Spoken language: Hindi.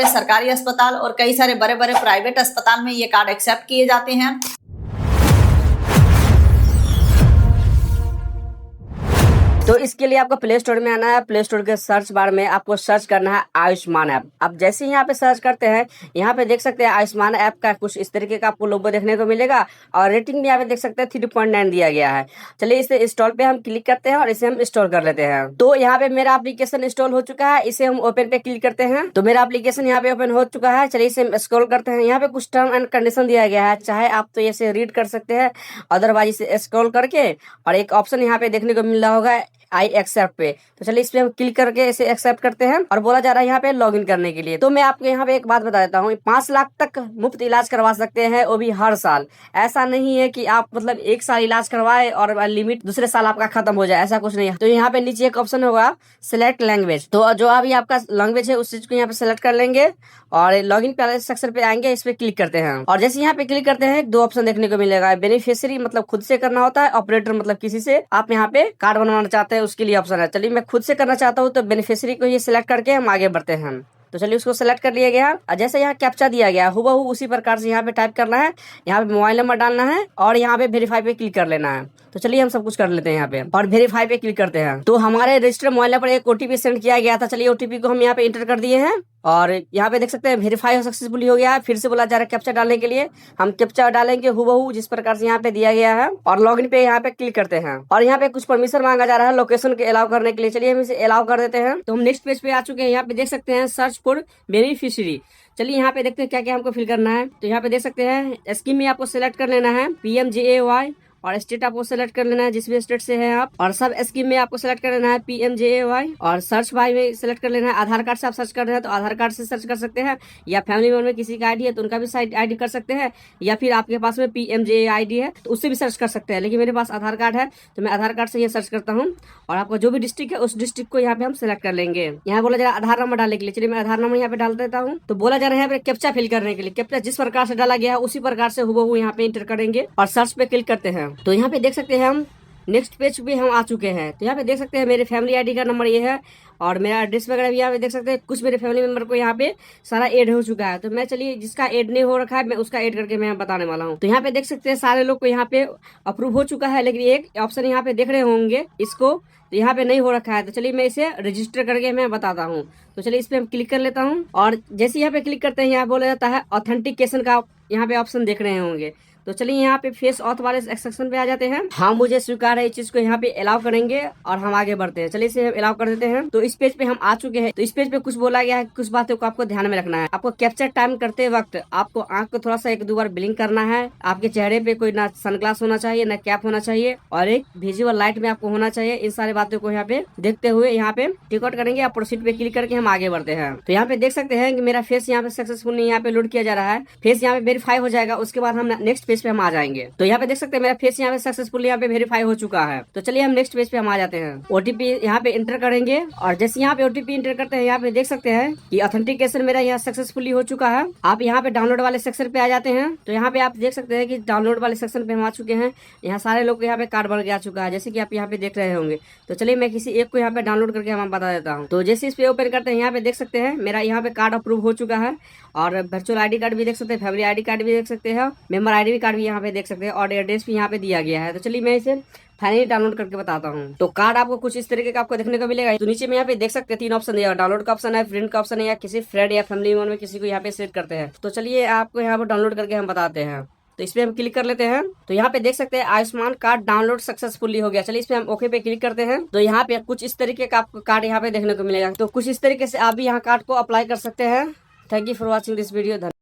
सरकारी अस्पताल और कई सारे बड़े बड़े प्राइवेट अस्पताल में ये कार्ड एक्सेप्ट किए जाते हैं। तो इसके लिए आपको प्ले स्टोर में आना है। प्ले स्टोर के सर्च बार में आपको सर्च करना है आयुष्मान ऐप। अब जैसे ही यहाँ पे सर्च करते हैं, यहाँ पे देख सकते हैं आयुष्मान ऐप का कुछ इस तरीके का आपको लोगो देखने को मिलेगा और रेटिंग भी यहाँ पे देख सकते हैं 3.9 दिया गया है। चलिए इसे इंस्टॉल पे हम क्लिक करते हैं और इसे हम इंस्टॉल कर लेते हैं। तो यहाँ पे मेरा एप्लीकेशन इंस्टॉल हो चुका है, इसे हम ओपन पे क्लिक करते हैं। तो मेरा एप्लीकेशन यहाँ पे ओपन हो चुका है। चलिए इसे हम स्क्रॉल करते हैं। यहाँ पे कुछ टर्म एंड कंडीशन दिया गया है, चाहे आप तो इसे रीड कर सकते हैं, अदरवाइज इसे स्क्रॉल करके और एक ऑप्शन यहाँ पे देखने को मिल रहा होगा आई एक्सेप्ट पे। तो चलिए इस पे हम क्लिक करके इसे एक्सेप्ट करते हैं और बोला जा रहा है यहाँ पे लॉगिन करने के लिए। तो मैं आपको यहाँ पे एक बात बता देता हूँ, 5 लाख तक मुफ्त इलाज करवा सकते हैं, वो भी हर साल। ऐसा नहीं है कि आप मतलब 1 साल इलाज करवाए और लिमिट दूसरे साल आपका खत्म हो जाए, ऐसा कुछ नहीं है। तो यहाँ पे नीचे एक ऑप्शन होगा सिलेक्ट लैंग्वेज, तो जो अभी आपका लैंग्वेज है उस चीज को यहाँ पे सिलेक्ट कर लेंगे और लॉगिन पे सेक्शन पे आएंगे, इस पे क्लिक करते हैं। और जैसे यहाँ पे क्लिक करते हैं 2 ऑप्शन देखने को मिलेगा, बेनिफिशियरी मतलब खुद से करना होता है, ऑपरेटर मतलब किसी से आप यहाँ पे कार्ड बनवाना चाहते हैं उसके लिए ऑप्शन है। चलिए मैं खुद से करना चाहता हूँ तो बेनिफिशियरी को ये सिलेक्ट करके हम आगे बढ़ते हैं। तो चलिए उसको सेलेक्ट कर लिया गया और जैसे यहाँ कैप्चा दिया गया हुबहू उसी प्रकार से यहाँ पे टाइप करना है, यहाँ पे मोबाइल नंबर डालना है और यहाँ पे वेरीफाई पे क्लिक कर लेना है। तो चलिए हम सब कुछ कर लेते हैं यहाँ पे और वेरीफाई पे क्लिक करते हैं। तो हमारे रजिस्टर्ड मोबाइल नंबर पर एक ओटीपी सेंड किया गया था। चलिए ओटीपी को हम यहाँ पे इंटर कर दिए हैं और यहाँ पे देख सकते हैं वेरीफाई सक्सेसफुली हो गया है। फिर से बोला जा रहा है कैप्चा डालने के लिए, हम कैप्चा डालेंगे हुबहू जिस प्रकार से यहाँ पे दिया गया है और लॉगिन पे यहाँ पे क्लिक करते हैं और यहाँ पे कुछ परमिशन मांगा जा रहा है लोकेशन के अलाउ करने के लिए। चलिए हम इसे अलाउ कर देते हैं। तो हम नेक्स्ट पेज पे आ चुके हैं। यहाँ पे देख सकते हैं सर्च फॉर बेनिफिशियरी। चलिए यहाँ पे देखते हैं क्या क्या हमको फिल करना है। तो यहाँ पे देख सकते हैं स्कीम में आपको सिलेक्ट कर लेना है PMJAY और स्टेट आपको सेलेक्ट कर लेना है जिस भी स्टेट से है आप, और सब स्कीम में आपको सेलेक्ट कर लेना है PMJAY और सर्च बाय में सेलेक्ट कर लेना है। आधार कार्ड से आप सर्च कर रहे हैं तो आधार कार्ड से सर्च कर सकते हैं, या फैमिली मेंबर में किसी का आईडी है तो उनका भी आईडी कर सकते हैं, या फिर आपके पास में PMJAY आईडी है तो उससे भी सर्च कर सकते हैं। लेकिन मेरे पास आधार कार्ड है तो मैं आधार कार्ड से ये सर्च करता हूँ और आपका जो भी डिस्ट्रिक्ट है उस डिस्ट्रिक्ट को यहाँ पे हम सेलेक्ट कर लेंगे। यहाँ बोला जा रहा है आधार नंबर डालने के लिए। चलिए मैं आधार नंबर यहाँ पे डाल देता हूँ। तो बोला जा रहा है यहाँ पे कैप्चा फिल करने के लिए, कैप्चा जिस प्रकार से डाला गया है उसी प्रकार से हुबहू यहाँ पे इंटर करेंगे और सर्च पे क्लिक करते हैं। तो यहाँ पे देख सकते हैं हम नेक्स्ट पेज पे हम आ चुके हैं। तो यहाँ पे देख सकते हैं मेरे फैमिली आईडी का नंबर ये है और मेरा एड्रेस वगैरह भी यहाँ पे देख सकते हैं। कुछ मेरे फैमिली मेंबर को यहाँ पे सारा ऐड हो चुका है। तो मैं चलिए जिसका ऐड नहीं हो रखा है मैं उसका ऐड करके मैं बताने वाला हूँ। तो यहाँ पे देख सकते हैं सारे लोग को यहाँ पे अप्रूव हो चुका है, लेकिन एक ऑप्शन यहाँ पे देख रहे होंगे इसको तो यहाँ पे नहीं हो रखा है। तो चलिए मैं इसे रजिस्टर करके मैं बताता हूँ। तो चलिए इस पे हम क्लिक कर लेता हूँ और जैसे यहाँ पे क्लिक करते हैं यहाँ बोला जाता है ऑथेंटिकेशन का यहाँ पे ऑप्शन देख रहे होंगे। तो चलिए यहाँ पे फेस ऑथ वाले सेक्शन पे आ जाते हैं। हाँ मुझे स्वीकार है इस चीज को यहाँ पे अलाउ करेंगे और हम आगे बढ़ते हैं। चलिए इसे हम अलाउ कर देते हैं। तो इस पेज पे हम आ चुके हैं। तो इस पेज पे कुछ बोला गया है, कुछ बातों को आपको ध्यान में रखना है। आपको कैप्चर टाइम करते वक्त आपको आंख को थोड़ा सा 1-2 बार ब्लिंक करना है। आपके चेहरे पे कोई ना सनग्लास होना चाहिए, ना कैप होना चाहिए और एक विजुअल लाइट में आपको होना चाहिए। इन सारी बातों को यहाँ पे देखते हुए यहाँ पे टिकट करेंगे और प्रोसीड पे क्लिक करके हम आगे बढ़ते हैं। तो यहाँ पे देख सकते हैं कि मेरा फेस यहाँ पे सक्सेसफुली यहाँ पे लोड किया जा रहा है। फेस यहाँ पे वेरीफाई हो जाएगा, उसके बाद हम नेक्स्ट पेज पे हम आ जाएंगे। तो यहाँ पे देख सकते हैं मेरा फेस यहाँ पे सक्सेसफुली यहाँ पे वेरीफाई हो चुका है। तो चलिए हम नेक्स्ट पेज पे हम आ जाते हैं। ओटीपी यहाँ पे इंटर करेंगे और जैसे यहाँ पे ओटीपी इंटर करते हैं यहाँ पे देख सकते हैं कि ऑथेंटिकेशन मेरा यहाँ सक्सेसफुली हो चुका है। आप यहाँ पे डाउनलोड वाले सेक्शन पे आ जाते हैं। तो यहाँ पे आप देख सकते हैं कि डाउनलोड वाले सेक्शन पे हम आ चुके हैं। यहाँ सारे लोग यहाँ पे कार्ड बन गया चुका है जैसे कि आप यहाँ पे देख रहे होंगे। तो चलिए मैं किसी एक को यहाँ पे डाउनलोड करके हम बता देता हूँ। तो जैसे इस पे ओपन करते हैं यहाँ पे देख सकते हैं मेरा यहाँ पे कार्ड अप्रूव हो चुका है और वर्चुअल आईडी कार्ड भी देख सकते हैं, फैमिली आईडी कार्ड भी देख सकते हैं, मेंबर आईडी कार्ड भी यहाँ पे देख सकते हैं और एड्रेस भी यहाँ पे दिया गया है। तो चलिए मैं इसे फाइनली डाउनलोड करके बताता हूँ। तो कार्ड आपको कुछ इस तरीके का आपको देखने को मिलेगा। तो नीचे में यहाँ पे देख सकते हैं 3 ऑप्शन दिया, डाउनलोड का ऑप्शन है, प्रिंट का ऑप्शन है, या किसी फ्रेंड या फैमिली मेंबर में किसी को यहाँ पे सेट करते हैं। तो चलिए आपको यहाँ पे डाउनलोड करके हम बताते हैं। तो इस पे हम क्लिक कर लेते हैं। तो यहाँ पे देख सकते हैं आयुष्मान कार्ड डाउनलोड सक्सेसफुली हो गया। चलिए इस पे हम ओके पे क्लिक करते हैं। तो यहाँ पे कुछ इस तरीके का आपको कार्ड यहाँ पे देखने को मिलेगा। तो कुछ इस तरीके से आप भी यहाँ कार्ड को अप्लाई कर सकते हैं। Thank you for watching this video.